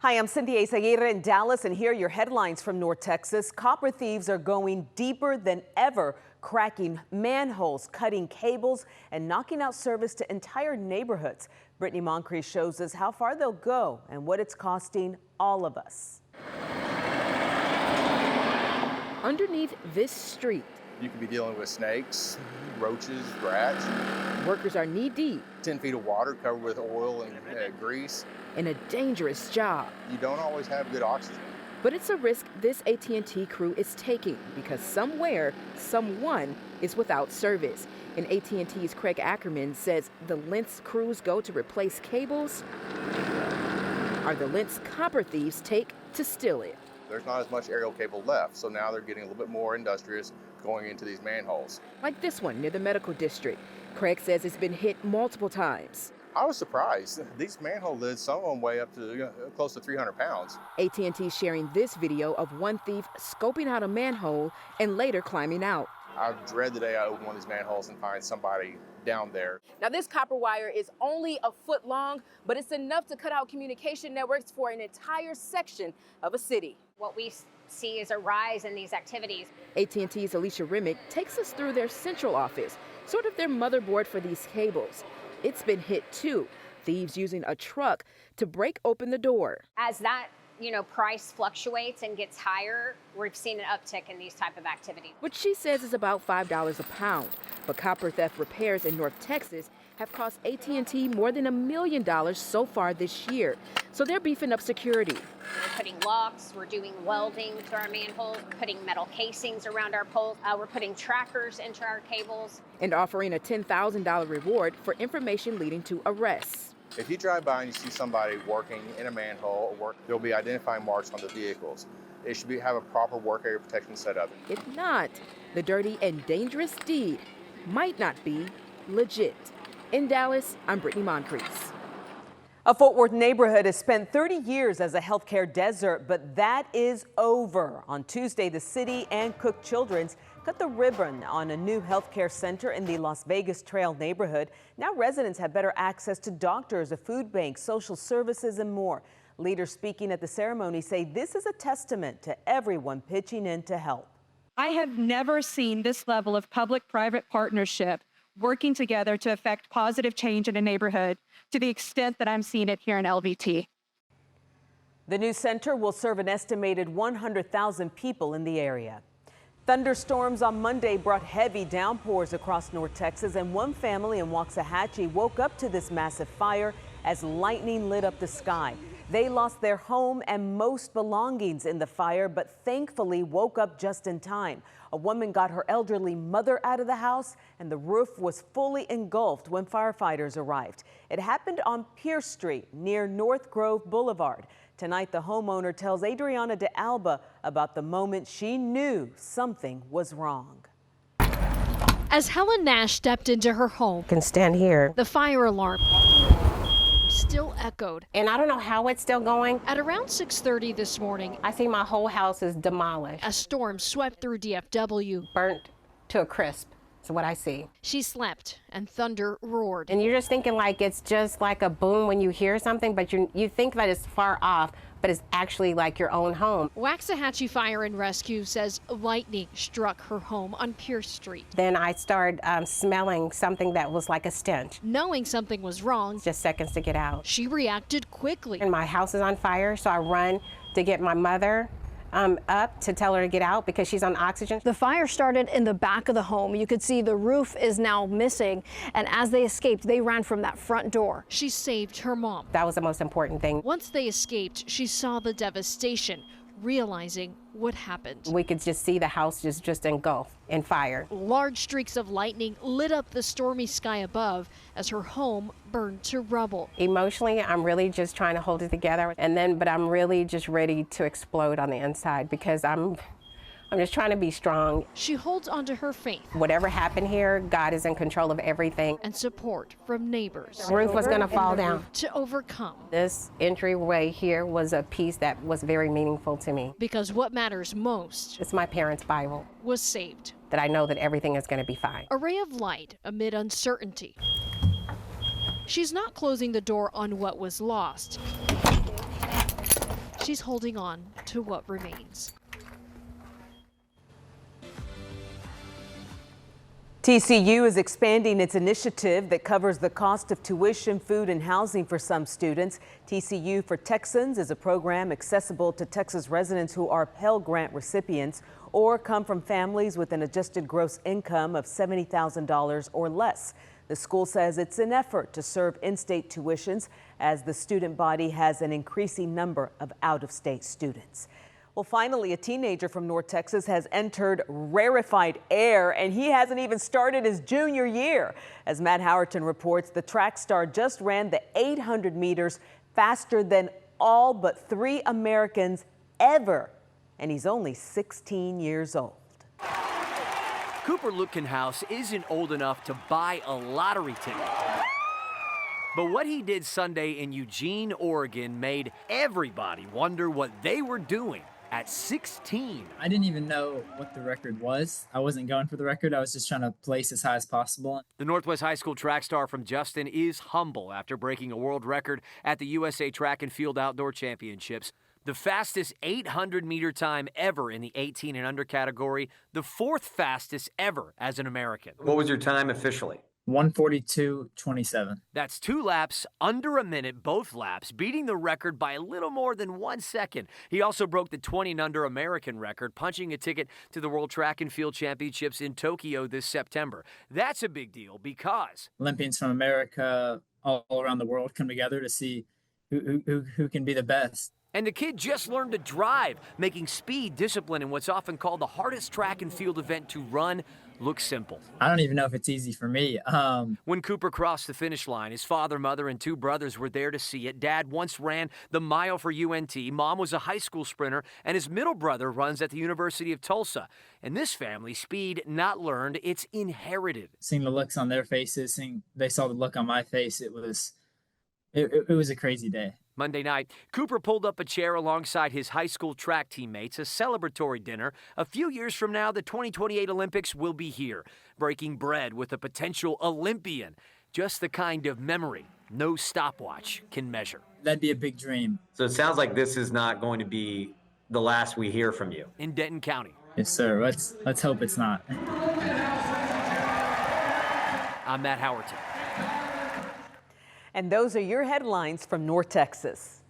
Hi, I'm Cynthia Izaguirre in Dallas, and here are your headlines from North Texas. Copper thieves are going deeper than ever, cracking manholes, cutting cables, and knocking out service to entire neighborhoods. Brittany Moncrief shows us how far they'll go and what it's costing all of us. Underneath this street, you could be dealing with snakes, roaches, rats. workers are knee-deep 10 feet of water covered with oil and grease. in a dangerous job. You don't always have good oxygen. But it's a risk this AT&T crew is taking because somewhere, someone is without service. And AT&T's Craig Ackerman says the lengths crews go to replace cables are the lengths copper thieves take to steal it. There's not as much aerial cable left, so now they're getting a little bit more industrious going into these manholes. Like this one near the medical district. Craig says it's been hit multiple times. I was surprised. These manhole lids, some of them weigh up to close to 300 pounds. AT&T sharing this video of one thief scoping out a manhole and later climbing out. I dread the day I open one of these manholes and find somebody down there. Now this copper wire is only a foot long, but it's enough to cut out communication networks for an entire section of a city. What we see is a rise in these activities. AT&T's Alicia Remick takes us through their central office, sort of their motherboard for these cables. It's been hit too, thieves using a truck to break open the door. As that, price fluctuates and gets higher, we've seen an uptick in these type of activities. Which she says is about $5 a pound. But copper theft repairs in North Texas have cost AT&T more than $1 million so far this year. So they're beefing up security. We're putting locks, we're doing welding to our manholes, putting metal casings around our poles, we're putting trackers into our cables. And offering a $10,000 reward for information leading to arrests. If you drive by and you see somebody working in a manhole, there'll be identifying marks on the vehicles. It should have a proper work area protection set up. If not, the dirty and dangerous deed might not be legit. In Dallas, I'm Brittany Moncrief. A Fort Worth neighborhood has spent 30 years as a healthcare desert, but that is over. On Tuesday, the city and Cook Children's cut the ribbon on a new healthcare center in the Las Vegas Trail neighborhood. Now residents have better access to doctors, a food bank, social services, and more. Leaders speaking at the ceremony say this is a testament to everyone pitching in to help. I have never seen this level of public-private partnership working together to affect positive change in a neighborhood to the extent that I'm seeing it here in LVT. The new center will serve an estimated 100,000 people in the area. Thunderstorms on Monday brought heavy downpours across North Texas, and one family in Waxahachie woke up to this massive fire as lightning lit up the sky. They lost their home and most belongings in the fire, but thankfully woke up just in time. A woman got her elderly mother out of the house, and the roof was fully engulfed when firefighters arrived. It happened on Pierce Street near North Grove Boulevard. Tonight, the homeowner tells Adriana de Alba about the moment she knew something was wrong. As Helen Nash stepped into her home, Can stand here. the fire alarm still echoed. And I don't know how it's still going. At around 6:30 this morning, I see my whole house is demolished, a storm swept through DFW. burnt to a crisp. Is what I see. She slept and thunder roared. And you're just thinking like it's just like a boom when you hear something, but you think that it's far off, but it's actually like your own home. Waxahachie Fire and Rescue says lightning struck her home on Pierce Street. Then I started smelling something that was like a stench. Knowing something was wrong, Just seconds to get out. she reacted quickly. And my house is on fire, so I run to get my mother up to tell her to get out because she's on oxygen. The fire started in the back of the home. You could see the roof is now missing. And as they escaped, they ran from that front door. She saved her mom. That was the most important thing. Once they escaped, she saw the devastation, realizing what happened. We could just see the house just engulfed in fire. Large streaks of lightning lit up the stormy sky above as her home burned to rubble. Emotionally, I'm really just trying to hold it together, but I'm really just ready to explode on the inside because I'm just trying to be strong. She holds onto her faith. Whatever happened here, God is in control of everything. And support from neighbors. The roof was going to fall down. To overcome. This entryway here was a piece that was very meaningful to me. Because what matters most It's my parents' Bible, was saved. that I know that everything is going to be fine. A ray of light amid uncertainty. She's not closing the door on what was lost. she's holding on to what remains. TCU is expanding its initiative that covers the cost of tuition, food, and housing for some students. TCU for Texans is a program accessible to Texas residents who are Pell Grant recipients or come from families with an adjusted gross income of $70,000 or less. The school says it's an effort to serve in-state tuitions as the student body has an increasing number of out-of-state students. Well, finally, a teenager from North Texas has entered rarefied air, and he hasn't even started his junior year. As Matt Howerton reports, the track star just ran the 800 meters faster than all but 3 Americans ever, and he's only 16 years old. Cooper Lutkenhouse isn't old enough to buy a lottery ticket. But what he did Sunday in Eugene, Oregon made everybody wonder what they were doing at 16. I didn't even know what the record was. I wasn't going for the record. I was just trying to place as high as possible. The Northwest High School track star from Justin is humble after breaking a world record at the USA Track and Field Outdoor Championships. The fastest 800-meter time ever in the 18 and under category, the 4th fastest ever as an American. What was your time officially? 1:42.27. That's 2 laps under a minute, both laps, beating the record by a little more than 1 second. He also broke the 20 and under American record, punching a ticket to the World Track and Field Championships in Tokyo this September. That's a big deal because Olympians from America all around the world come together to see who can be the best. And the kid just learned to drive, making speed, discipline, and what's often called the hardest track and field event to run look simple. I don't even know if it's easy for me. When Cooper crossed the finish line, his father, mother, and 2 brothers were there to see it. Dad once ran the mile for UNT. Mom was a high school sprinter, and his middle brother runs at the University of Tulsa. And this family, speed not learned, it's inherited. Seeing the looks on their faces, they saw the look on my face, it was a crazy day. Monday night, Cooper pulled up a chair alongside his high school track teammates, a celebratory dinner. A few years from now, the 2028 Olympics will be here, breaking bread with a potential Olympian. Just the kind of memory no stopwatch can measure. That'd be a big dream. So it sounds like this is not going to be the last we hear from you. In Denton County. Yes, sir. Let's hope it's not. I'm Matt Howerton. And those are your headlines from North Texas.